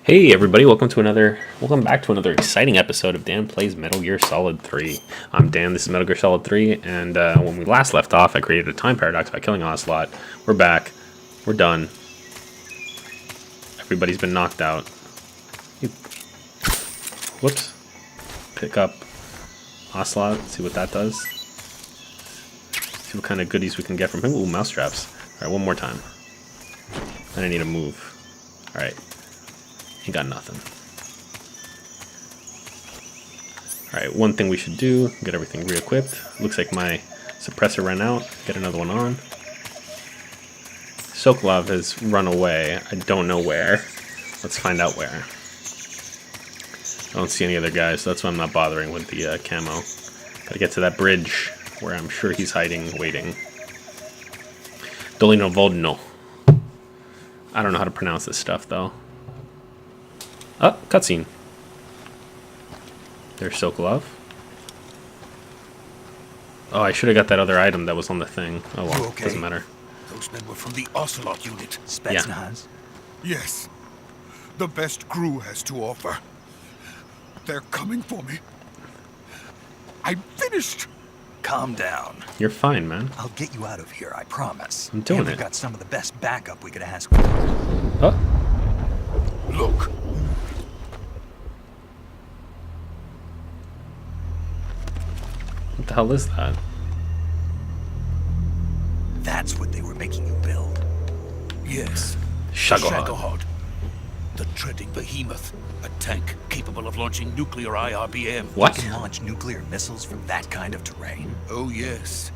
Hey everybody, welcome back to another exciting episode of Dan Plays Metal Gear Solid 3. I'm Dan, this is Metal Gear Solid 3, and when we last left off, I created a time paradox by killing Ocelot. We're back. We're done. Everybody's been knocked out. Whoops. Pick up Ocelot, see what that does. See what kind of goodies we can get from him. Ooh, mouse traps. Alright, one more time. Then I need to move. Alright. He got nothing. Alright, one thing we should do, get everything re-equipped. Looks like my suppressor ran out. Get another one on. Sokolov has run away. I don't know where. Let's find out where. I don't see any other guys, so that's why I'm not bothering with the camo. Gotta get to that bridge where I'm sure he's hiding, waiting. Dolino Vodno. I don't know how to pronounce this stuff, though. Oh, cutscene. There's Sokolov. Oh, I should have got that other item that was on the thing. Oh well, okay? Doesn't matter. Those men were from the Ocelot unit. Spetsnaz? Yes. The best crew has to offer. They're coming for me. I'm finished. Calm down. You're fine, man. I'll get you out of here, I promise. I'm doing and it. We've got some of the best backup we could ask for. Oh, Look. what the hell is that? That's what they were making you build. Yes. Shagohod. Shagohod. The treading behemoth. A tank capable of launching nuclear IRBM. What? You can launch nuclear missiles from that kind of terrain. Oh, yes.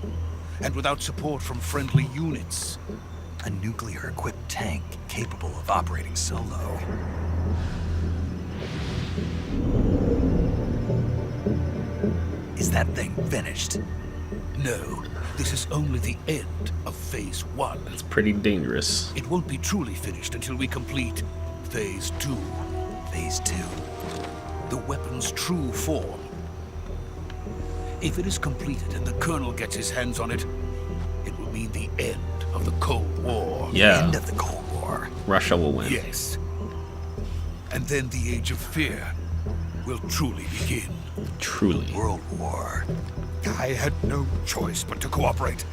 And without support from friendly units. A nuclear-equipped tank capable of operating solo. Is that thing finished? No. This is only the end of Phase 1. It's pretty dangerous. It won't be truly finished until we complete Phase 2. Phase 2. The weapon's true form. If it is completed and the Colonel gets his hands on it, it will mean the end of the Cold War. Yeah. End of the Cold War. Russia will win. Yes. And then the Age of Fear will truly begin. Truly. World War. I had no choice but to cooperate.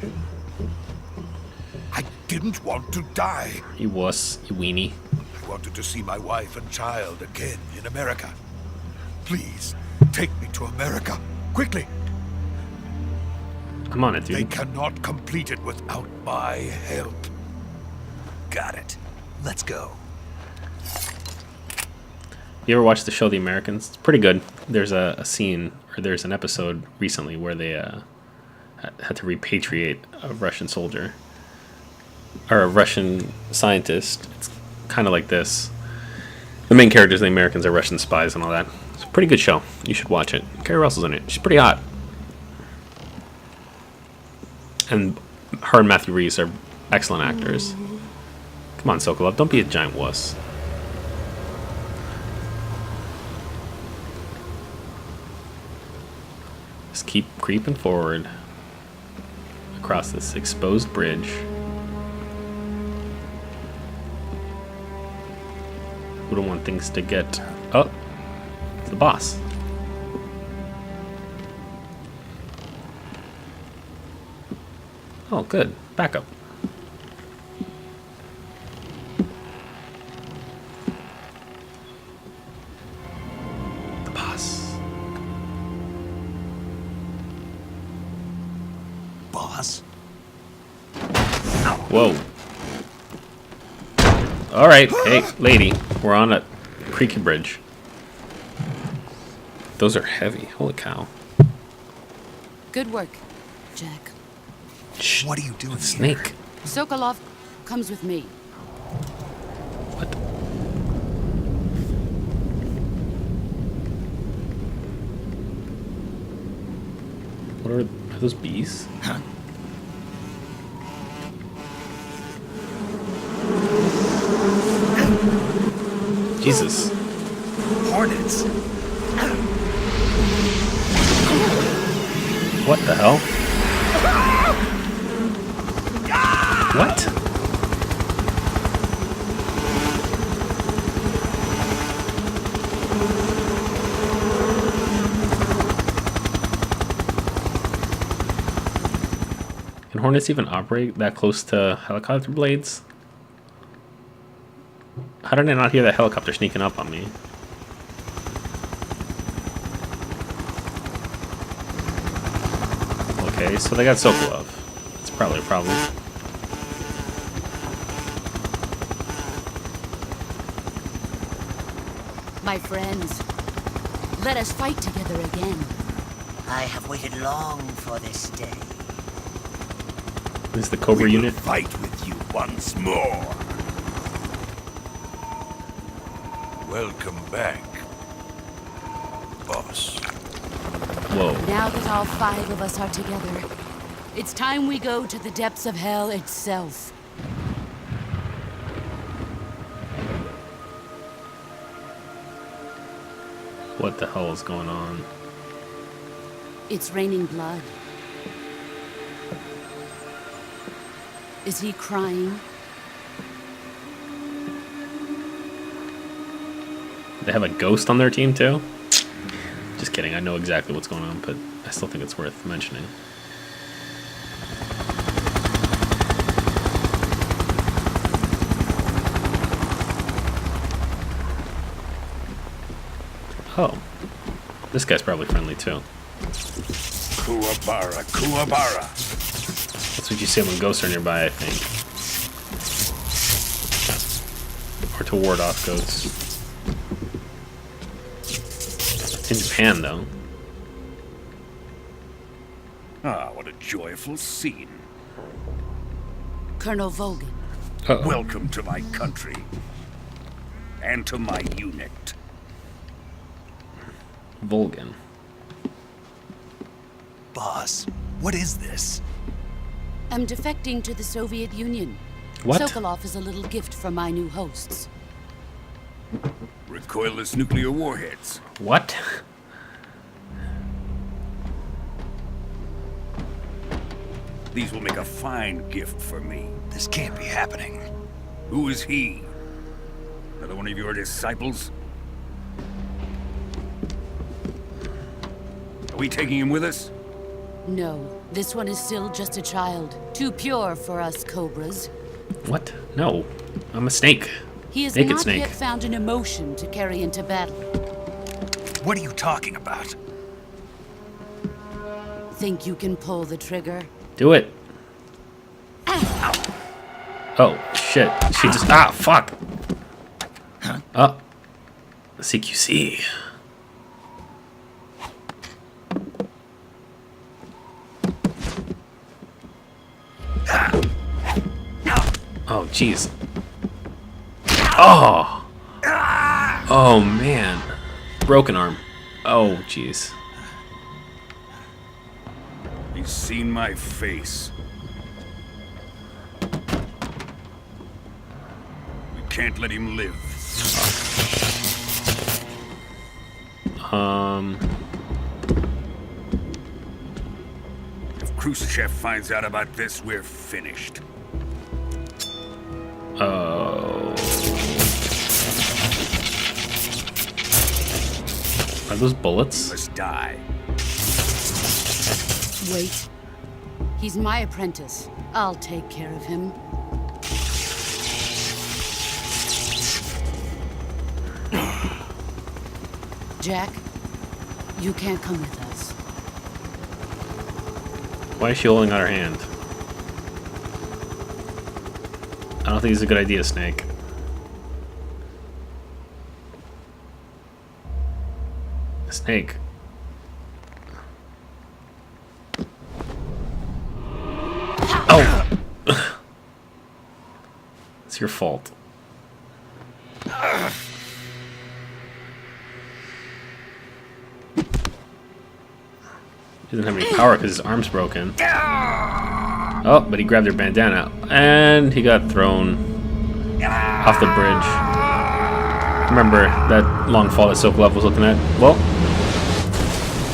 I didn't want to die. You wuss, you weenie. I wanted to see my wife and child again in America. Please, take me to America. Quickly. I'm on it, They dude. cannot complete it without my help. Got it. Let's go. You ever watch the show The Americans? It's pretty good. There's a scene, or there's an episode recently where they had to repatriate a Russian soldier. Or a Russian scientist. It's kind of like this. The main characters, the Americans, are Russian spies and all that. It's a pretty good show. You should watch it. Carrie Russell's in it. She's pretty hot. And her and Matthew Rhys are excellent actors. Come on, Sokolov, don't be a giant wuss. Just keep creeping forward across this exposed bridge. We don't want things to get... Oh, it's the boss. Oh, good. Backup. The boss. Boss? Whoa. Alright, hey, lady. We're on a creaky bridge. Those are heavy. Holy cow. Good work, Jack. Shh. What are you doing here? Snake. Sokolov comes with me. What? What are those bees? Huh? Jesus. Hornets. What the hell? What? Hornets even operate that close to helicopter blades? How did I not hear that helicopter sneaking up on me? Okay, so they got Sokolov. That's probably a problem. My friends, let us fight together again. I have waited long for this day. This is the Cobra We will unit. fight with you once more. Welcome back, boss. Whoa. Now that all 5 of us are together, it's time we go to the depths of hell itself. What the hell is going on? It's raining blood. Is he crying? They have a ghost on their team too? Just kidding, I know exactly what's going on, but I still think it's worth mentioning. Oh. This guy's probably friendly too. Kuwabara, Kuwabara. That's what you say when ghosts are nearby, I think. Or to ward off ghosts. In Japan, though. Ah, what a joyful scene. Colonel Volgan. Uh-oh. Welcome to my country. And to my unit. Volgan. Boss, what is this? I'm defecting to the Soviet Union. What? Sokolov is a little gift from my new hosts. Recoilless nuclear warheads. What? These will make a fine gift for me. This can't be happening. Who is he? Another one of your disciples? Are we taking him with us? No, this one is still just a child. Too pure for us Cobras. What? No. I'm a snake. He has Naked not snake. yet found an emotion to carry into battle. What are you talking about? Think you can pull the trigger? Do it. Oh, shit. She just... Ah, fuck. Oh. CQC. Oh, jeez. Oh. Oh, man. Broken arm. Oh, jeez. He's seen my face. We can't let him live. If Khrushchev finds out about this, we're finished. Oh. Are those bullets? Let's die. Wait. He's my apprentice. I'll take care of him. Jack, you can't come with us. Why is she holding out her hand? I don't think it's a good idea, Snake. Snake. Oh! It's your fault. He doesn't have any power because his arm's broken. Oh, but he grabbed her bandana. And he got thrown off the bridge. Remember that long fall that Sokolov was looking at? Well,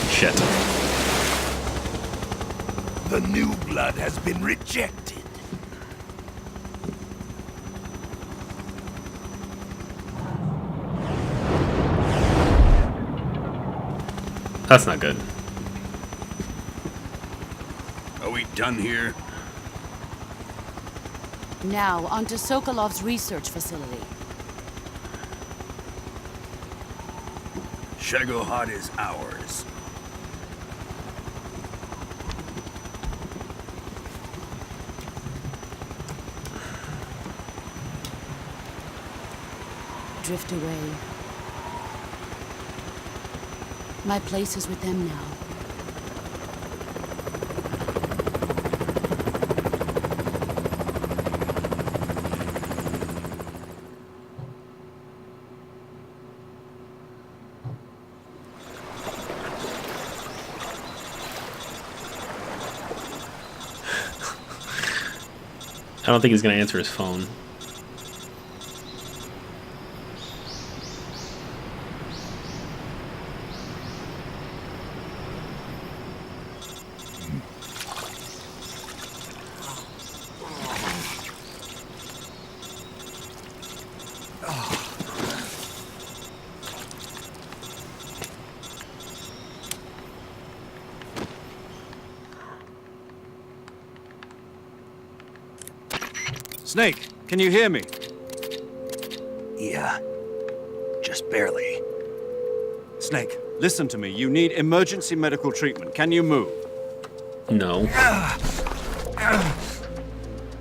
shit. The new blood has been rejected. That's not good. Are we done here? Now, on to Sokolov's research facility. Shagohod is ours. Drift away. My place is with them now. I don't think he's gonna answer his phone. Snake, can you hear me? Yeah. Just barely. Snake, listen to me. You need emergency medical treatment. Can you move? No.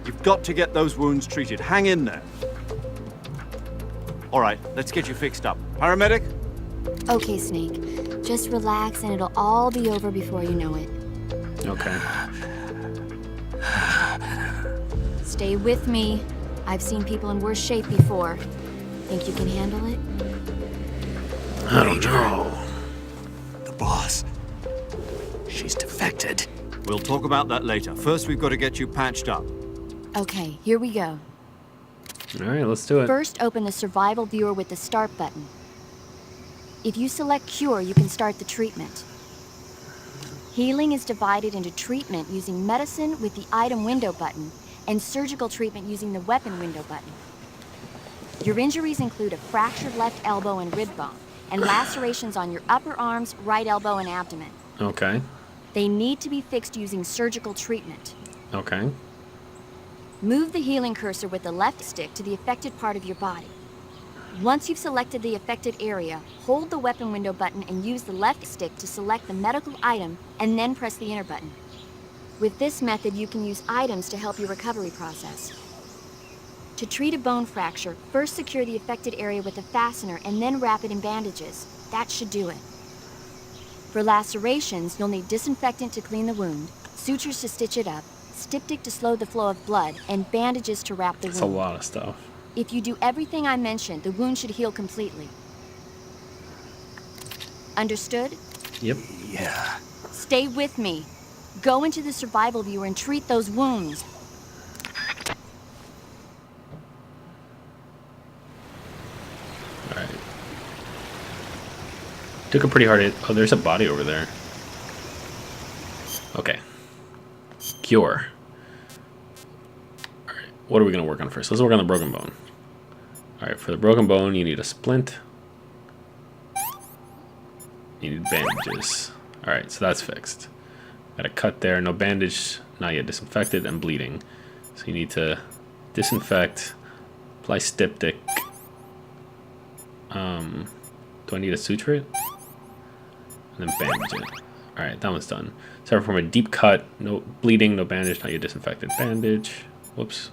You've got to get those wounds treated. Hang in there. All right, let's get you fixed up. Paramedic? Okay, Snake. Just relax and it'll all be over before you know it. Okay. Stay with me. I've seen people in worse shape before. Think you can handle it? I don't know. The boss. She's defected. We'll talk about that later. First, we've got to get you patched up. Okay, here we go. All right, let's do it. First, open the survival viewer with the start button. If you select cure, you can start the treatment. Healing is divided into treatment using medicine with the item window button and surgical treatment using the weapon window button. Your injuries include a fractured left elbow and rib bone, and lacerations on your upper arms, right elbow, and abdomen. Okay. They need to be fixed using surgical treatment. Okay. Move the healing cursor with the left stick to the affected part of your body. Once you've selected the affected area, hold the weapon window button and use the left stick to select the medical item, and then press the enter button. With this method, you can use items to help your recovery process. To treat a bone fracture, first secure the affected area with a fastener and then wrap it in bandages. That should do it. For lacerations, you'll need disinfectant to clean the wound, sutures to stitch it up, styptic to slow the flow of blood, and bandages to wrap the That's a wound. lot of stuff. If you do everything I mentioned, the wound should heal completely. Understood? Yep. Yeah. Stay with me. Go into the survival viewer and treat those wounds. All right. Took a pretty hard hit. Oh, there's a body over there. Okay. Cure. All right. What are we gonna work on first? Let's work on the broken bone. All right. For the broken bone, you need a splint. You need bandages. All right. So that's fixed. Got a cut there. No bandage. Not yet disinfected and bleeding. So you need to disinfect. Apply styptic. Do I need to suture it? And then bandage it. Alright, that one's done. Suffer from a deep cut, no bleeding, no bandage, not yet disinfected. Bandage. Whoops.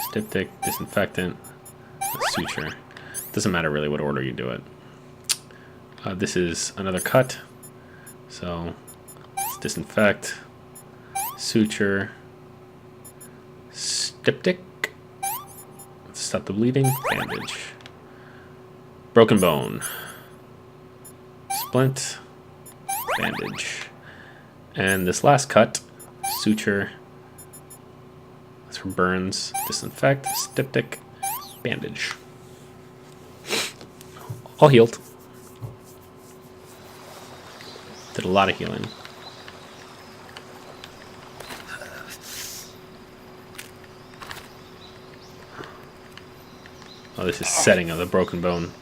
Styptic, disinfectant, suture. Doesn't matter really what order you do it. This is another cut. So let's disinfect, suture, styptic. Stop the bleeding, bandage. Broken bone. Splint. Bandage. And this last cut, suture. That's for burns. Disinfect. Styptic. Bandage. All healed. Did a lot of healing. Oh, this is setting of the broken bone.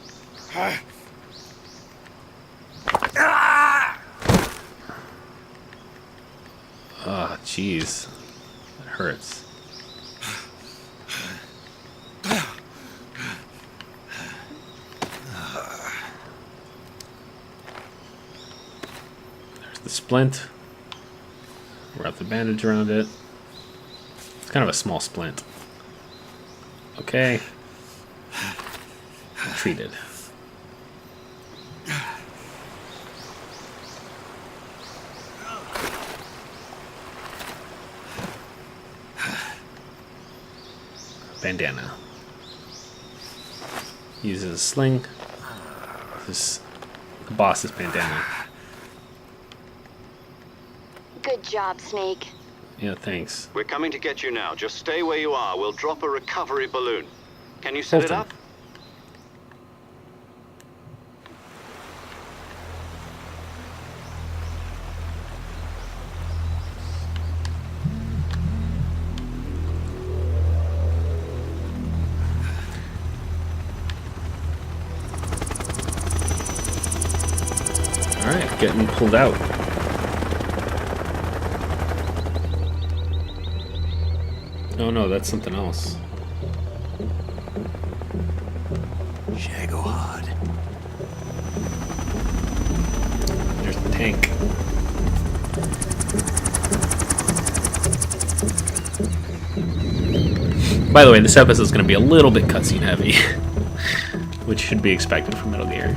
Oh, jeez. That hurts. splint. Wrap the bandage around it. It's kind of a small splint. Okay. Treated. Bandana. Uses a sling. This is the boss's bandana. Good job, Snake. Yeah, thanks. We're coming to get you now. Just stay where you are. We'll drop a recovery balloon. Can you set it Fulton. up? Alright, getting pulled out. Oh no, that's something else. Shagohod. There's the tank. By the way, this episode is going to be a little bit cutscene heavy, which should be expected from Metal Gear.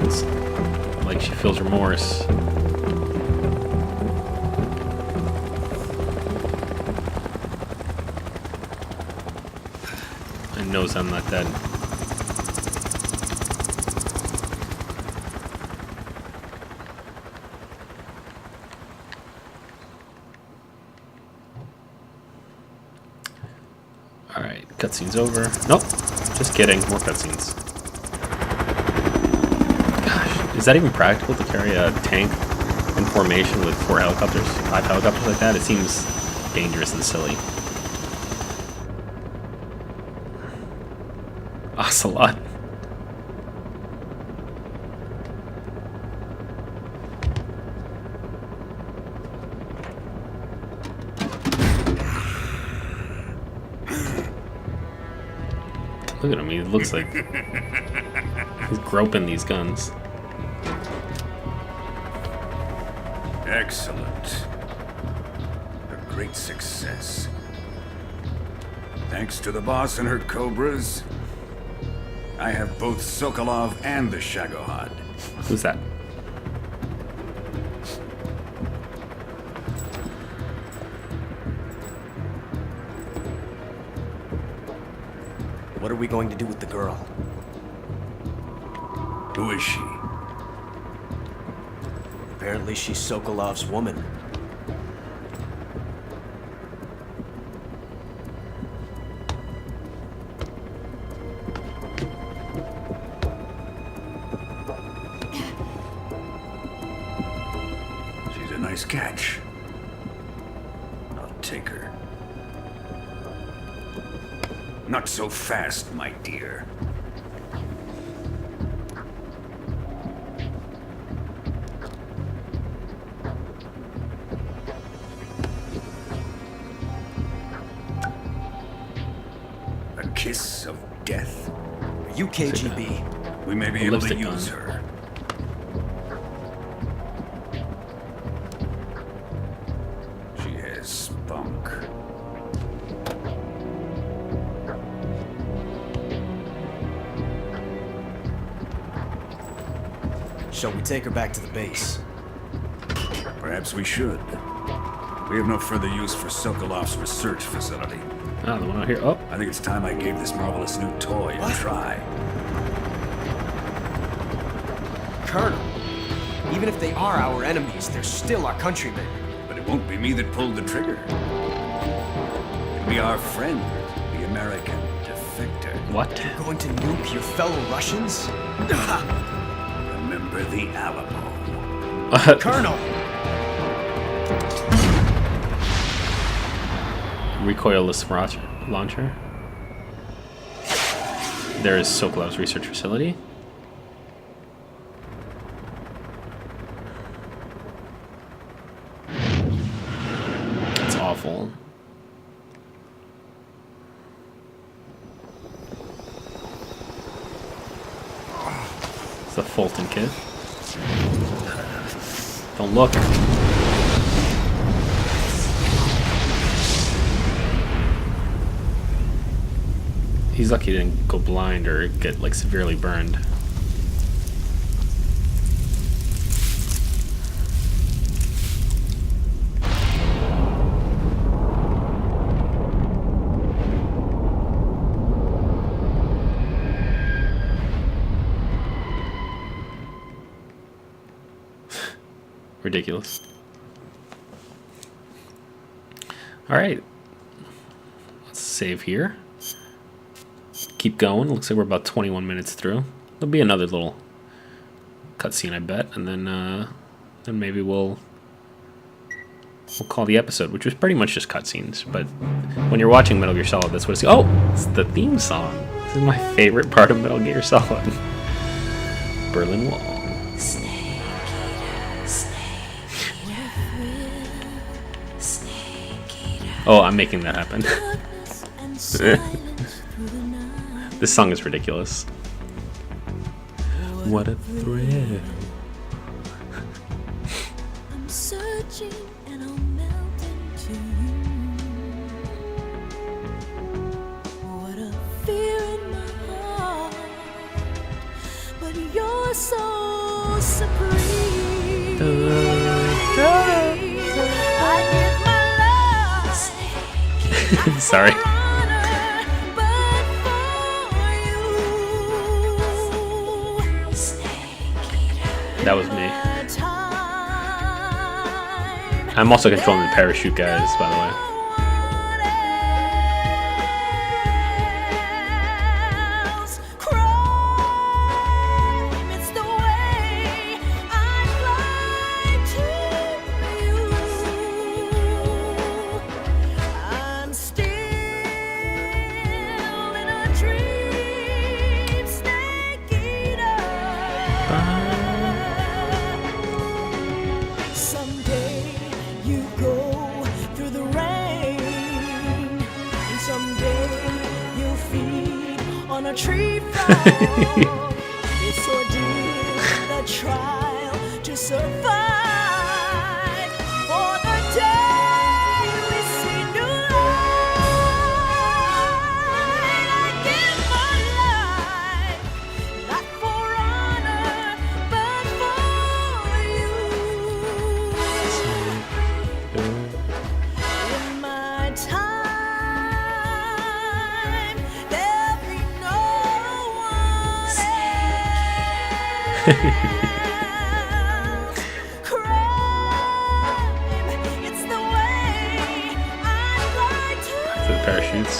It's like she feels remorse. And knows I'm not dead. Alright, cutscene's over. Nope, just kidding, more cutscenes. Gosh, is that even practical to carry a tank in formation with 4 helicopters, 5 helicopters like that? It seems dangerous and silly. Ocelot. Look at him, he looks like he's groping these guns. Excellent. A great success. Thanks to the boss and her cobras, I have both Sokolov and the Shagohod. Who's that? What are we going to do with the girl? Who is she? Apparently she's Sokolov's woman. She's a nice catch. I'll take her. Not so fast, my dear. A kiss of death. Are you KGB? We may be A able to lipstick use on. her. She has spunk. Shall we take her back to the base? Perhaps we should. We have no further use for Sokolov's research facility. Ah, the one out here. Oh, I think it's time I gave this marvelous new toy a try. Colonel, even if they are our enemies, they're still our countrymen. But it won't be me that pulled the trigger. It'll be our friend, the American defector. what? You're going to nuke your fellow Russians? Remember the Alamo. Colonel! Recoilless launcher. There is Sokolov's research facility. It's awful. the Fulton kit. Don't look. He's lucky he didn't go blind or get like severely burned. Ridiculous. Alright. Let's save here. Keep going. Looks like we're about 21 minutes through. There'll be another little cutscene, I bet, and then maybe we'll call the episode, which was pretty much just cutscenes. But when you're watching Metal Gear Solid, that's what it's. Oh, it's the theme song. This is my favorite part of Metal Gear Solid. Berlin Wall. Oh, I'm making that happen. This song is ridiculous. What a thrill. I'm searching and I'll melt into you. What a fear in my heart. But you're so supreme. I give my life. Sorry. That was me. I'm also controlling the parachute guys, by the way. A tree fall. It's ordeal, the trial to survive. For the day we see new light, I give my life, not for honor, but for you. In my time. It's the way I'd like to the parachutes.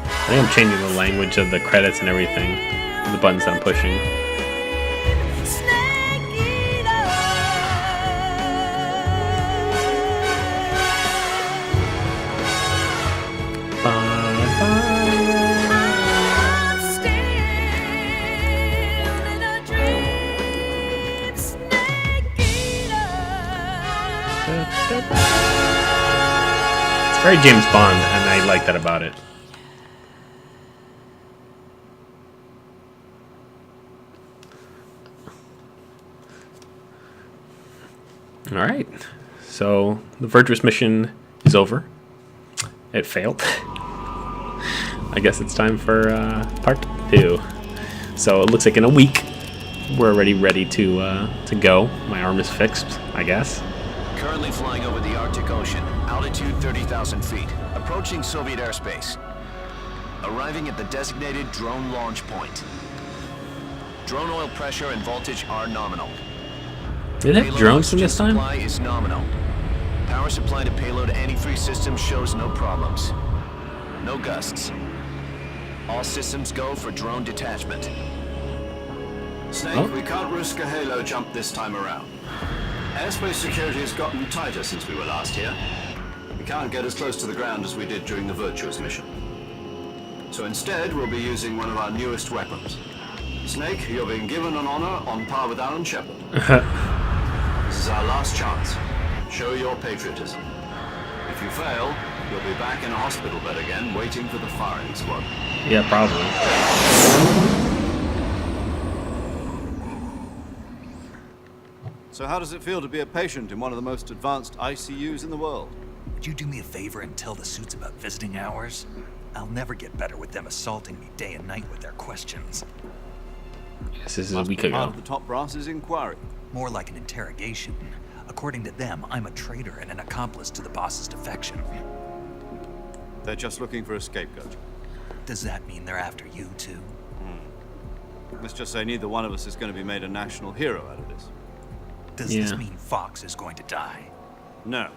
I think I'm changing the language of the credits and everything. The buttons that I'm pushing. It's very James Bond, and I like that about it. Alright, so the Virtuous mission is over. It failed. I guess it's time for part 2. So it looks like in a week we're already ready to go. My arm is fixed, I guess. Currently flying over the Arctic Ocean, altitude 30,000 feet, approaching Soviet airspace. Arriving at the designated drone launch point. Drone oil pressure and voltage are nominal. Did they have drones from this time? Supply is nominal. Power supply to payload antifreeze system shows no problems. No gusts. All systems go for drone detachment. Snake, we can't risk a halo jump this time around. Airspace security has gotten tighter since we were last here. We can't get as close to the ground as we did during the Virtuous mission. So instead, we'll be using one of our newest weapons. Snake, you're being given an honor on par with Alan Shepard. This is our last chance. Show your patriotism. If you fail, You'll be back in a hospital bed again, waiting for the firing squad. Yeah, probably. So how does it feel to be a patient in one of the most advanced ICUs in the world? Would you do me a favor and tell the suits about visiting hours? I'll never get better with them assaulting me day and night with their questions. This is a Must week be part ago. of the top brass's inquiry. More like an interrogation. According to them, I'm a traitor and an accomplice to the boss's defection. They're just looking for a scapegoat. Does that mean they're after you too? Let's just say neither one of us is going to be made a national hero out of this. Does this mean Fox is going to die? No.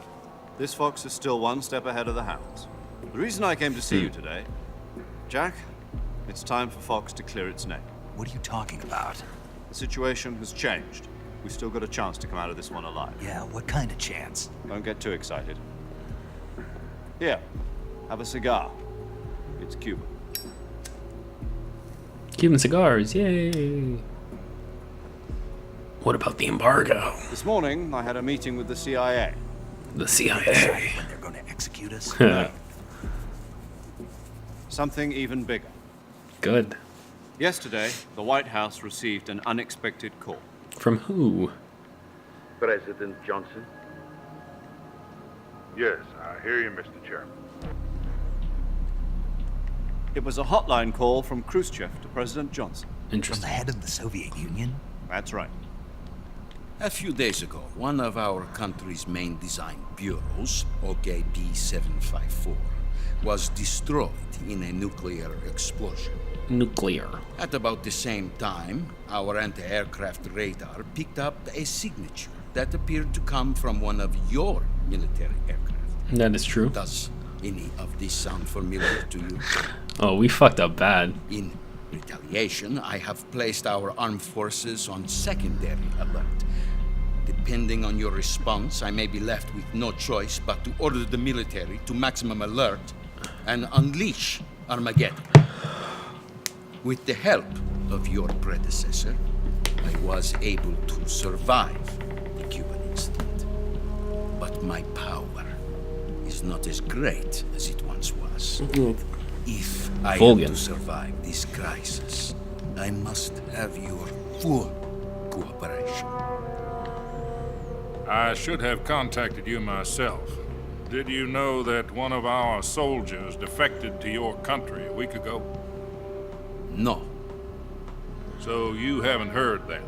This fox is still one step ahead of the hounds. The reason I came to see you today, Jack, it's time for Fox to clear its name. What are you talking about? The situation has changed. We've still got a chance to come out of this one alive. Yeah, what kind of chance? Don't get too excited. Here, have a cigar. It's Cuban. Cuban cigars, yay! What about the embargo? This morning, I had a meeting with the CIA. The CIA. When they're going to execute us? No. Something even bigger. Good. Yesterday, the White House received an unexpected call. From who? President Johnson? Yes, I hear you, Mr. Chairman. It was a hotline call from Khrushchev to President Johnson. From the head of the Soviet Union? That's right. A few days ago, one of our country's main design bureaus, OKB 754, was destroyed in a nuclear explosion. Nuclear. At about the same time, our anti-aircraft radar picked up a signature that appeared to come from one of your military aircraft. That is true. Does any of this sound familiar to you? Oh, we fucked up bad. In retaliation, I have placed our armed forces on secondary alert. Depending on your response, I may be left with no choice but to order the military to maximum alert and unleash Armageddon. With the help of your predecessor, I was able to survive the Cuban incident. But my power is not as great as it once was. If I am to survive this crisis, I must have your full cooperation. I should have contacted you myself. Did you know that one of our soldiers defected to your country a week ago? No. So you haven't heard then.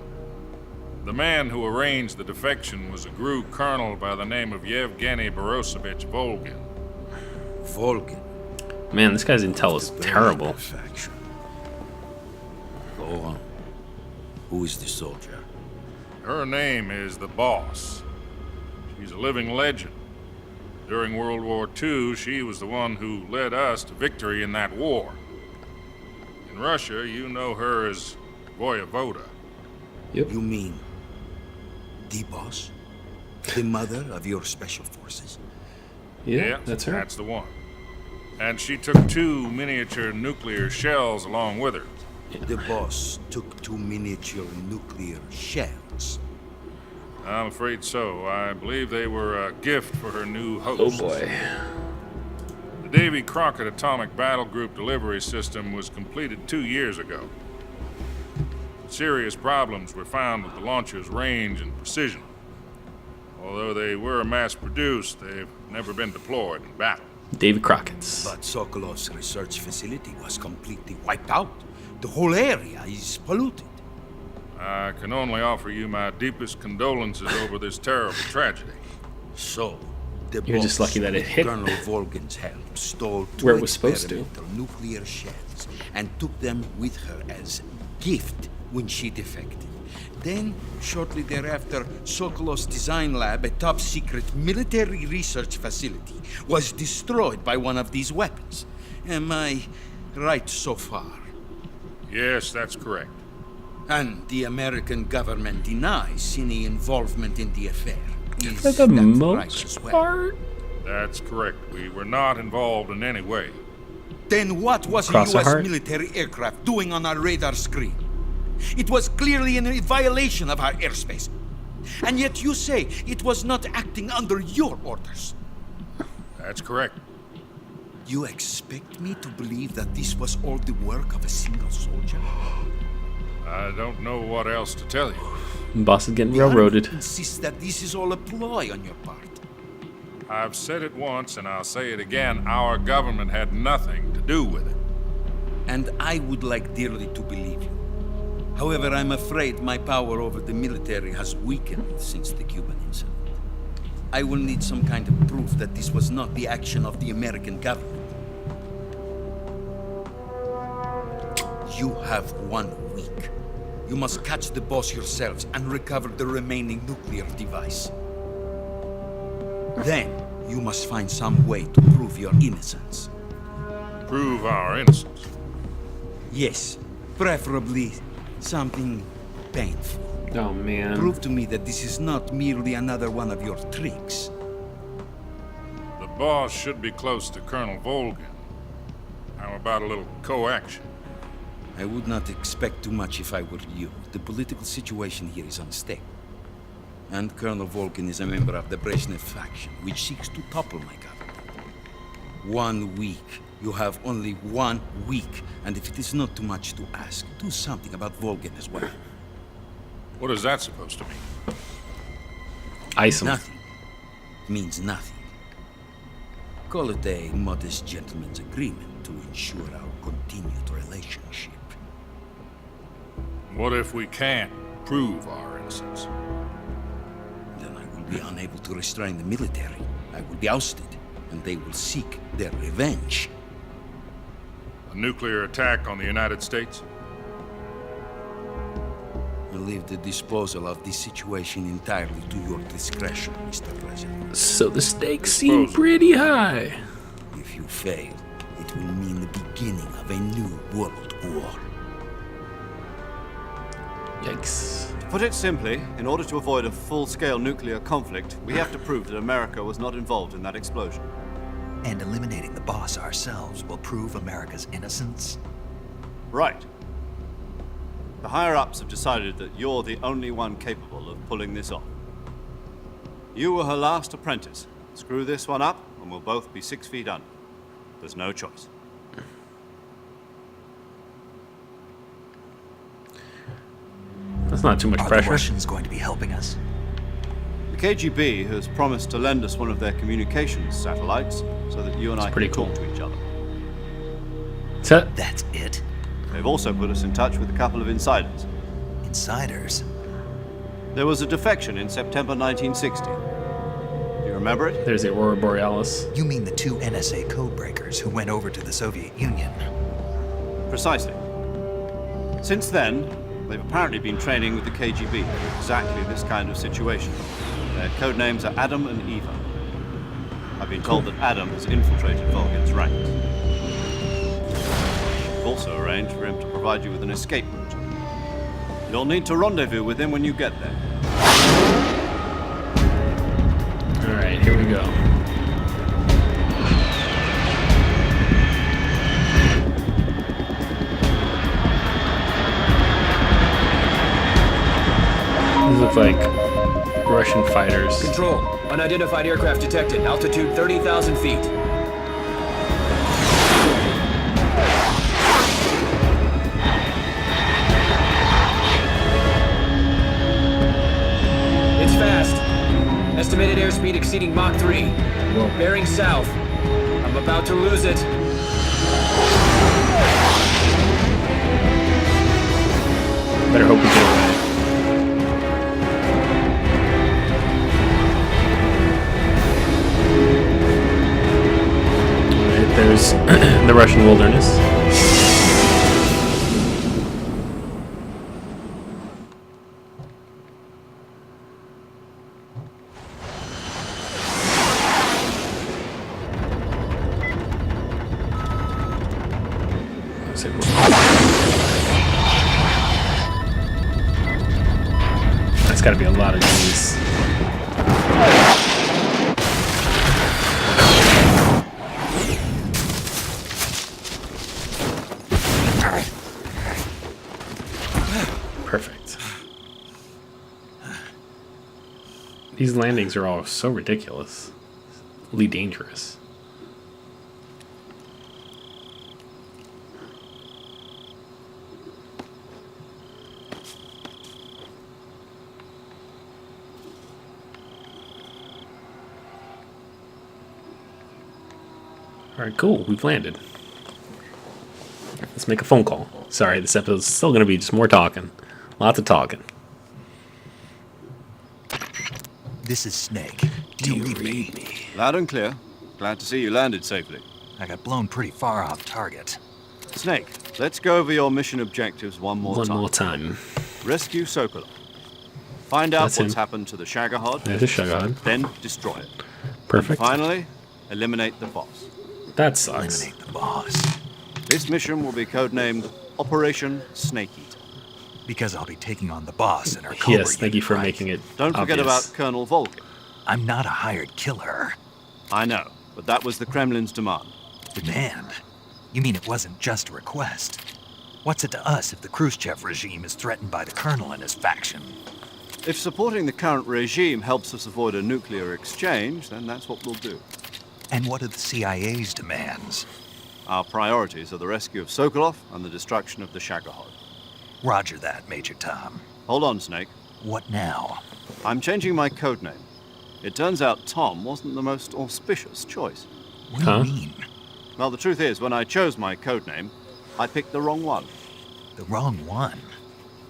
The man who arranged the defection was a GRU colonel by the name of Yevgeny Borisovich Volgin. Volgin? Man, this guy's intel is terrible. Go on. Who is the soldier? Her name is the Boss. She's a living legend. During World War II, she was the one who led us to victory in that war. In Russia, you know her as Voyevoda. Yep. You mean the Boss? The mother of your special forces? Yeah, that's her. That's the one. And she took 2 miniature nuclear shells along with her. The Boss took 2 miniature nuclear shells. I'm afraid so. I believe they were a gift for her new host. Oh boy. The Davy Crockett Atomic Battle Group delivery system was completed 2 years ago. Serious problems were found with the launcher's range and precision. Although they were mass-produced, they've never been deployed in battle. David Crockett's. But Sokolov's research facility was completely wiped out. The whole area is polluted. I can only offer you my deepest condolences over this terrible tragedy. So, the You're just lucky that it hit Colonel Volgin's help stole 2 where it was supposed to. experimental nuclear shells and took them with her as gift when she defected. Then, shortly thereafter, Sokolov's design lab, a top-secret military research facility, was destroyed by one of these weapons. Am I right so far? Yes, that's correct. And the American government denies any involvement in the affair. Is For the that most right as well? part. That's correct. We were not involved in any way. Then what was a Cross the U.S. heart. military aircraft doing on our radar screen? It was clearly in a violation of our airspace. And yet you say it was not acting under your orders. That's correct. You expect me to believe that this was all the work of a single soldier? I don't know what else to tell you. Boss is getting The army railroaded. insists that this is all a ploy on your part. I've said it once and I'll say it again. Our government had nothing to do with it. And I would like dearly to believe you. However, I'm afraid my power over the military has weakened since the Cuban incident. I will need some kind of proof that this was not the action of the American government. You have 1 week. You must catch the boss yourselves and recover the remaining nuclear device. Then, you must find some way to prove your innocence. Prove our innocence? Yes, preferably something painful. Oh, man. Prove to me that this is not merely another one of your tricks. The boss should be close to Colonel Volgin. How about a little coaction? I would not expect too much if I were you. The political situation here is unstable. And Colonel Volgin is a member of the Brezhnev faction, which seeks to topple my government. 1 week. You have only 1 week. And if it is not too much to ask, do something about Volgin as well. What is that supposed to mean? Ice him. Nothing. It means nothing. Call it a modest gentleman's agreement to ensure our continued relationship. What if we can't prove our innocence? Then I will be unable to restrain the military. I will be ousted, and they will seek their revenge. A nuclear attack on the United States? I leave the disposal of this situation entirely to your discretion, Mr. President. So the stakes seem pretty high. If you fail, it will mean the beginning of a new world war. Yikes. To put it simply, in order to avoid a full-scale nuclear conflict, we have to prove that America was not involved in that explosion. And eliminating the boss ourselves will prove America's innocence? Right. The higher-ups have decided that you're the only one capable of pulling this off. You were her last apprentice. Screw this one up, and we'll both be 6 feet under. There's no choice. That's not too much Are pressure. the Russians going to be helping us? The KGB has promised to lend us one of their communications satellites so that you and I pretty can talk to each other. That's it? They've also put us in touch with a couple of insiders. Insiders? There was a defection in September 1960. Do you remember it? There's the Aurora Borealis. You mean the 2 NSA codebreakers who went over to the Soviet Union? Precisely. Since then, they've apparently been training with the KGB for exactly this kind of situation. Their code names are Adam and Eva. I've been told that Adam has infiltrated Volgin's ranks. We've also arranged for him to provide you with an escape route. You'll need to rendezvous with him when you get there. Alright, here we go. These look like Russian fighters. Control. Unidentified aircraft detected. Altitude 30,000 feet. It's fast. Estimated airspeed exceeding Mach 3. Whoa. Bearing south. I'm about to lose it. Better hope we get away. Alright, there's the Russian wilderness. That's gotta be a lot of these. Perfect. These landings are all so ridiculously dangerous. Alright, cool. We've landed. Let's make a phone call. Sorry, this episode's still going to be just more talking. Lots of talking. This is Snake. Do you read me? Loud and clear. Glad to see you landed safely. I got blown pretty far off target. Snake, let's go over your mission objectives one more time. Rescue Sokolov. Find out what's happened to the Shagohod. There's a Shagohod. Then destroy it. Perfect. And finally, eliminate the boss. That sucks. Eliminate the boss. This mission will be codenamed Operation Snake Eater. Because I'll be taking on the boss and our Cobra Yes, thank you for right? making it Don't forget obvious. about Colonel Volgin. I'm not a hired killer. I know, but that was the Kremlin's demand. Demand? You mean it wasn't just a request? What's it to us if the Khrushchev regime is threatened by the Colonel and his faction? If supporting the current regime helps us avoid a nuclear exchange, then that's what we'll do. And what are the CIA's demands? Our priorities are the rescue of Sokolov and the destruction of the Shagohod. Roger that, Major Tom. Hold on, Snake. What now? I'm changing my codename. It turns out Tom wasn't the most auspicious choice. What do you mean? Well, the truth is, when I chose my codename, I picked the wrong one. The wrong one?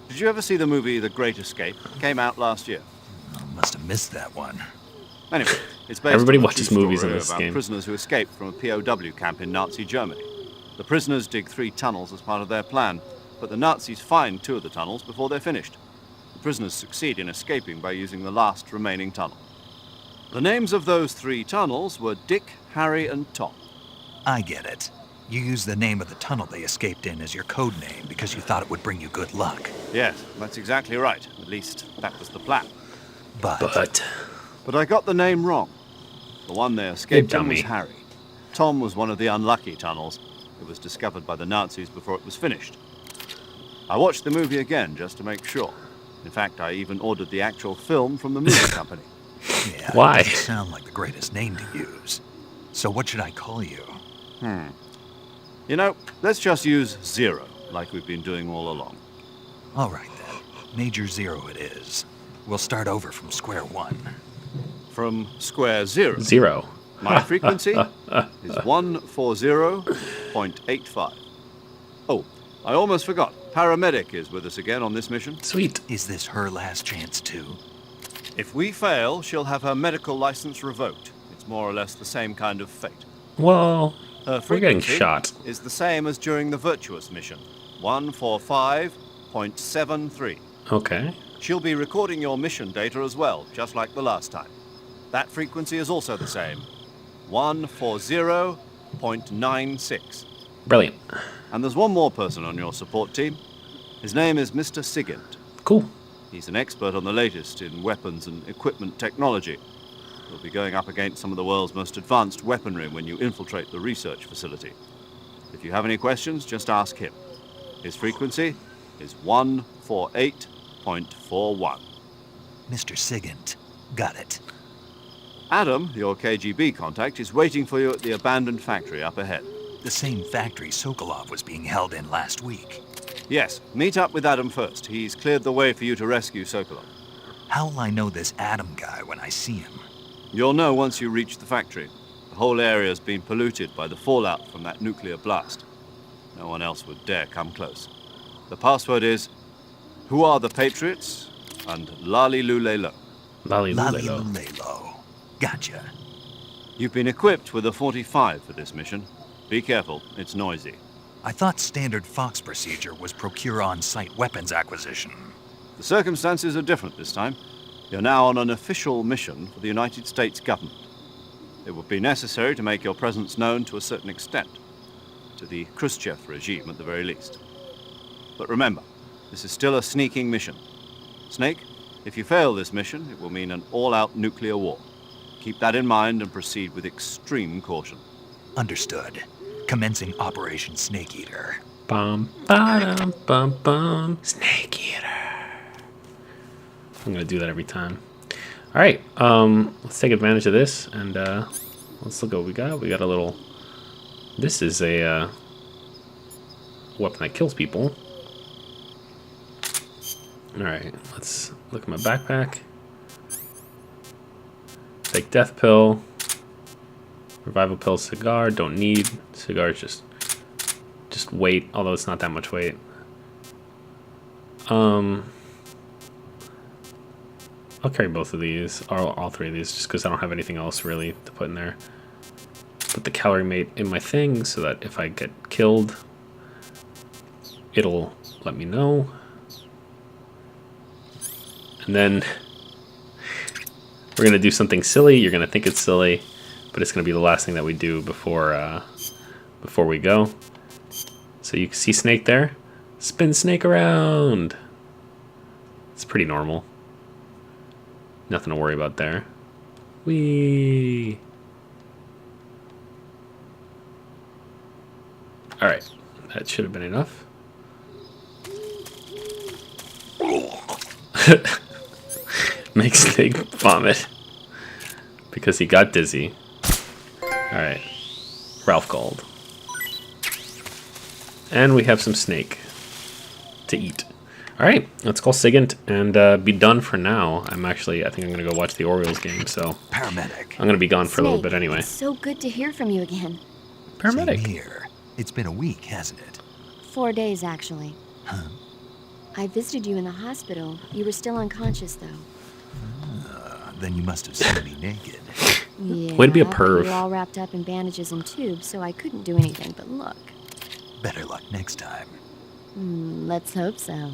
Did you ever see the movie The Great Escape? It came out last year. I must have missed that one. Anyway, it's based Everybody on a watches true movies in story this about game. prisoners who escaped from a POW camp in Nazi Germany. The prisoners dig 3 tunnels as part of their plan, but the Nazis find 2 of the tunnels before they're finished. The prisoners succeed in escaping by using the last remaining tunnel. The names of those 3 tunnels were Dick, Harry, and Tom. I get it. You used the name of the tunnel they escaped in as your code name because you thought it would bring you good luck. Yes, that's exactly right. At least, that was the plan. But I got the name wrong. The one they escaped in was dummy. Harry. Tom was one of the unlucky tunnels. It was discovered by the Nazis before it was finished. I watched the movie again just to make sure. In fact, I even ordered the actual film from the movie company. Yeah, Why? It doesn't sound like the greatest name to use. So what should I call you? You know, let's just use Zero, like we've been doing all along. All right then. Major Zero it is. We'll start over from square one. From square zero. Zero. My frequency is 140.85. Oh, I almost forgot. Paramedic is with us again on this mission. Sweet. Is this her last chance too? If we fail, she'll have her medical license revoked. It's more or less the same kind of fate. Well, Her we're getting frequency shot. is the same as during the Virtuous mission, 145.73. Okay. She'll be recording your mission data as well, just like the last time. That frequency is also the same, 140.96. Brilliant. And there's one more person on your support team. His name is Mr. Sigint. Cool. He's an expert on the latest in weapons and equipment technology. You'll be going up against some of the world's most advanced weaponry when you infiltrate the research facility. If you have any questions, just ask him. His frequency is 148.41. Mr. Sigint. Got it. Adam, your KGB contact, is waiting for you at the abandoned factory up ahead. The same factory Sokolov was being held in last week. Yes, meet up with Adam first. He's cleared the way for you to rescue Sokolov. How will I know this Adam guy when I see him? You'll know once you reach the factory. The whole area's been polluted by the fallout from that nuclear blast. No one else would dare come close. The password is, "Who are the Patriots?" and "Lali Lulelo." Lali Lali Lulelo. Lulelo. Gotcha. You've been equipped with a 45 for this mission. Be careful, it's noisy. I thought standard Fox procedure was procure on-site weapons acquisition. The circumstances are different this time. You're now on an official mission for the United States government. It would be necessary to make your presence known to a certain extent, to the Khrushchev regime at the very least. But remember, this is still a sneaking mission. Snake, if you fail this mission, it will mean an all-out nuclear war. Keep that in mind and proceed with extreme caution. Understood. Commencing Operation Snake Eater. Bum, ba-dum, bum, bum. Snake Eater. I'm gonna do that every time. All right, let's take advantage of this and let's look at what we got. We got a little. This is a weapon that kills people. All right, let's look at my backpack. Take death pill. Revival pill, cigar, don't need. Cigars just weight, although it's not that much weight. I'll carry both of these, or all three of these, just because I don't have anything else really to put in there. Put the calorie mate in my thing so that if I get killed, it'll let me know. And then we're gonna do something silly. You're gonna think it's silly, but it's gonna be the last thing that we do before we go. So you can see Snake there. Spin Snake around. It's pretty normal. Nothing to worry about there. Whee! Alright, that should have been enough. Make Snake vomit. Because he got dizzy. Alright. Ralph Gold. And we have some snake to eat. Alright, let's call Sigint and be done for now. I think I'm going to go watch the Orioles game, so... Paramedic. I'm going to be gone for a little Snake, bit anyway. It's so good to hear from you again. Paramedic. Same here. It's been a week, hasn't it? 4 days, actually. Huh? I visited you in the hospital. You were still unconscious, though. Then you must have seen me naked. Yeah, Way to be a but perv. you were all wrapped up in bandages and tubes, so I couldn't do anything but look. Better luck next time. Let's hope so.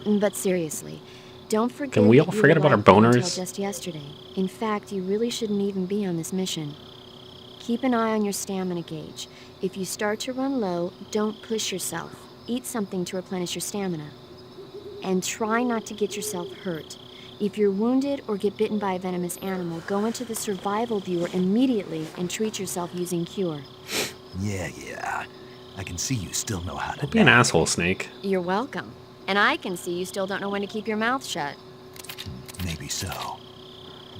But seriously, don't forget. Can we all that you forget were about our locked down until boners? just yesterday. In fact, you really shouldn't even be on this mission. Keep an eye on your stamina gauge. If you start to run low, don't push yourself. Eat something to replenish your stamina. And try not to get yourself hurt. If you're wounded or get bitten by a venomous animal, go into the survival viewer immediately and treat yourself using Cure. Yeah. I can see you still know how to Don't be an asshole, Snake. You're welcome. And I can see you still don't know when to keep your mouth shut. Maybe so.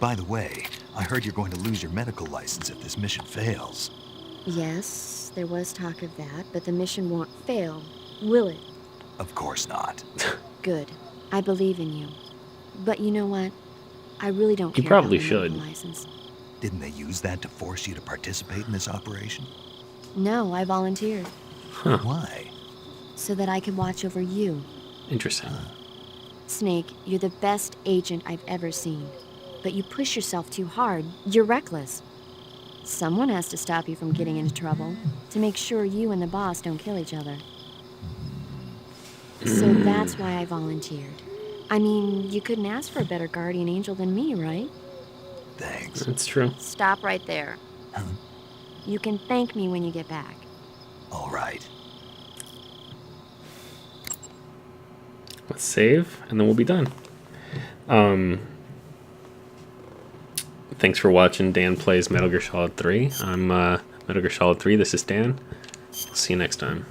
By the way, I heard you're going to lose your medical license if this mission fails. Yes, there was talk of that, but the mission won't fail, will it? Of course not. Good. I believe in you. But you know what? I really don't care You probably about my should. medical license. Didn't they use that to force you to participate in this operation? No, I volunteered. Huh. Why? So that I could watch over you. Interesting. Snake, you're the best agent I've ever seen. But you push yourself too hard. You're reckless. Someone has to stop you from getting into trouble, to make sure you and the boss don't kill each other. So that's why I volunteered. I mean, you couldn't ask for a better guardian angel than me, right? Thanks. That's true. Stop right there. Huh? You can thank me when you get back. All right. Let's save, and then we'll be done. Thanks for watching Dan Plays Metal Gear Solid 3. I'm Metal Gear Solid 3. This is Dan. See you next time.